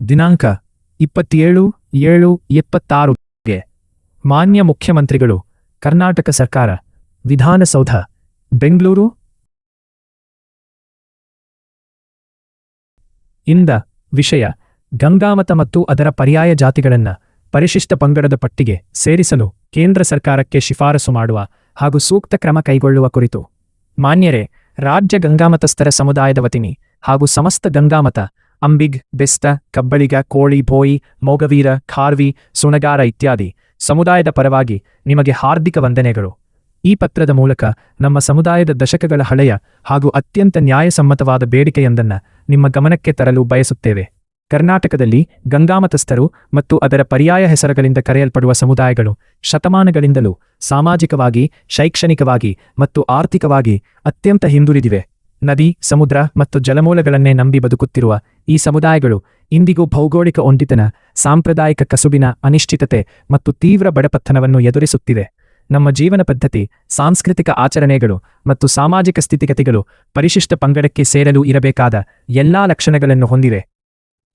ದಿನಾಂಕ 27/7/26ಗೆ ಮಾನ್ಯ ಮುಖ್ಯಮಂತ್ರಿಗಳು, ಕರ್ನಾಟಕ ಸರ್ಕಾರ, ವಿಧಾನಸೌಧ, ಬೆಂಗಳೂರು ಇಂದ ವಿಷಯ ಗಂಗಾಮತ ಮತ್ತು ಅದರ ಪರ್ಯಾಯ ಜಾತಿಗಳನ್ನು ಪರಿಶಿಷ್ಟ ಪಂಗಡದ ಪಟ್ಟಿಗೆ ಸೇರಿಸಲು ಕೇಂದ್ರ ಸರ್ಕಾರಕ್ಕೆ ಶಿಫಾರಸು ಮಾಡುವ ಹಾಗೂ ಸೂಕ್ತ ಕ್ರಮ ಕೈಗೊಳ್ಳುವ ಕುರಿತು. ಮಾನ್ಯರೇ, ರಾಜ್ಯ ಗಂಗಾಮತಸ್ಥರ ಸಮುದಾಯದ ವತಿನಿ ಹಾಗೂ ಸಮಸ್ತ ಗಂಗಾಮತ, ಅಂಬಿಗ್, ಬೆಸ್ತ, ಕಬ್ಬಳಿಗ, ಕೋಳಿ, ಬೋಯಿ, ಮೊಗವೀರ, ಖಾರ್ವಿ, ಸುಣಗಾರ ಇತ್ಯಾದಿ ಸಮುದಾಯದ ಪರವಾಗಿ ನಿಮಗೆ ಹಾರ್ದಿಕ ವಂದನೆಗಳು. ಈ ಪತ್ರದ ಮೂಲಕ ನಮ್ಮ ಸಮುದಾಯದ ದಶಕಗಳ ಹಳೆಯ ಹಾಗೂ ಅತ್ಯಂತ ನ್ಯಾಯಸಮ್ಮತವಾದ ಬೇಡಿಕೆಯೊಂದನ್ನು ನಿಮ್ಮ ಗಮನಕ್ಕೆ ತರಲು ಬಯಸುತ್ತೇವೆ. ಕರ್ನಾಟಕದಲ್ಲಿ ಗಂಗಾಮತಸ್ಥರು ಮತ್ತು ಅದರ ಪರ್ಯಾಯ ಹೆಸರುಗಳಿಂದ ಕರೆಯಲ್ಪಡುವ ಸಮುದಾಯಗಳು ಶತಮಾನಗಳಿಂದಲೂ ಸಾಮಾಜಿಕವಾಗಿ, ಶೈಕ್ಷಣಿಕವಾಗಿ ಮತ್ತು ಆರ್ಥಿಕವಾಗಿ ಅತ್ಯಂತ ಹಿಂದುಳಿದಿವೆ. ನದಿ, ಸಮುದ್ರ ಮತ್ತು ಜಲಮೂಲಗಳನ್ನೇ ನಂಬಿ ಬದುಕುತ್ತಿರುವ ಈ ಸಮುದಾಯಗಳು ಇಂದಿಗೂ ಭೌಗೋಳಿಕ ಒಂಟಿತನ, ಸಾಂಪ್ರದಾಯಿಕ ಕಸುಬಿನ ಅನಿಶ್ಚಿತತೆ ಮತ್ತು ತೀವ್ರ ಬಡಪತ್ತನವನ್ನು ಎದುರಿಸುತ್ತಿವೆ. ನಮ್ಮ ಜೀವನ ಪದ್ಧತಿ, ಸಾಂಸ್ಕೃತಿಕ ಆಚರಣೆಗಳು ಮತ್ತು ಸಾಮಾಜಿಕ ಸ್ಥಿತಿಗತಿಗಳು ಪರಿಶಿಷ್ಟ ಪಂಗಡಕ್ಕೆ ಸೇರಲು ಇರಬೇಕಾದ ಎಲ್ಲಾ ಲಕ್ಷಣಗಳನ್ನು ಹೊಂದಿವೆ.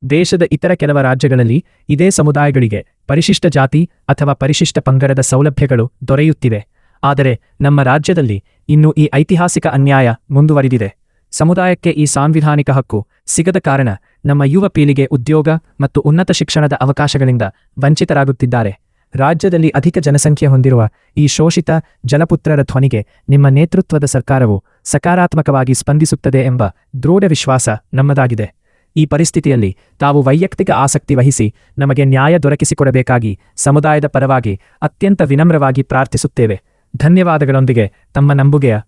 ದೇಶದ ಇತರ ಕೆಲವು ರಾಜ್ಯಗಳಲ್ಲಿ ಇದೇ ಸಮುದಾಯಗಳಿಗೆ ಪರಿಶಿಷ್ಟ ಜಾತಿ ಅಥವಾ ಪರಿಶಿಷ್ಟ ಪಂಗಡದ ಸೌಲಭ್ಯಗಳು ದೊರೆಯುತ್ತಿವೆ. ಆದರೆ ನಮ್ಮ ರಾಜ್ಯದಲ್ಲಿ ಇನ್ನೂ ಈ ಐತಿಹಾಸಿಕ ಅನ್ಯಾಯ ಮುಂದುವರಿದಿದೆ. ಸಮುದಾಯಕ್ಕೆ ಈ ಸಾಂವಿಧಾನಿಕ ಹಕ್ಕು ಸಿಗದ ಕಾರಣ ನಮ್ಮ ಯುವ ಪೀಳಿಗೆ ಉದ್ಯೋಗ ಮತ್ತು ಉನ್ನತ ಶಿಕ್ಷಣದ ಅವಕಾಶಗಳಿಂದ ವಂಚಿತರಾಗುತ್ತಿದ್ದಾರೆ. ರಾಜ್ಯದಲ್ಲಿ ಅಧಿಕ ಜನಸಂಖ್ಯೆ ಹೊಂದಿರುವ ಈ ಶೋಷಿತ ಜಲಪುತ್ರರ ಧ್ವನಿಗೆ ನಿಮ್ಮ ನೇತೃತ್ವದ ಸರ್ಕಾರವು ಸಕಾರಾತ್ಮಕವಾಗಿ ಸ್ಪಂದಿಸುತ್ತದೆ ಎಂಬ ದೃಢ ವಿಶ್ವಾಸ ನಮ್ಮದಾಗಿದೆ. ಈ ಪರಿಸ್ಥಿತಿಯಲ್ಲಿ ತಾವು ವೈಯಕ್ತಿಕ ಆಸಕ್ತಿ ವಹಿಸಿ ನಮಗೆ ನ್ಯಾಯ ದೊರಕಿಸಿಕೊಡಬೇಕಾಗಿ ಸಮುದಾಯದ ಪರವಾಗಿ ಅತ್ಯಂತ ವಿನಮ್ರವಾಗಿ ಪ್ರಾರ್ಥಿಸುತ್ತೇವೆ. ಧನ್ಯವಾದಗಳೊಂದಿಗೆ ತಮ್ಮ ನಂಬುಗೆಯ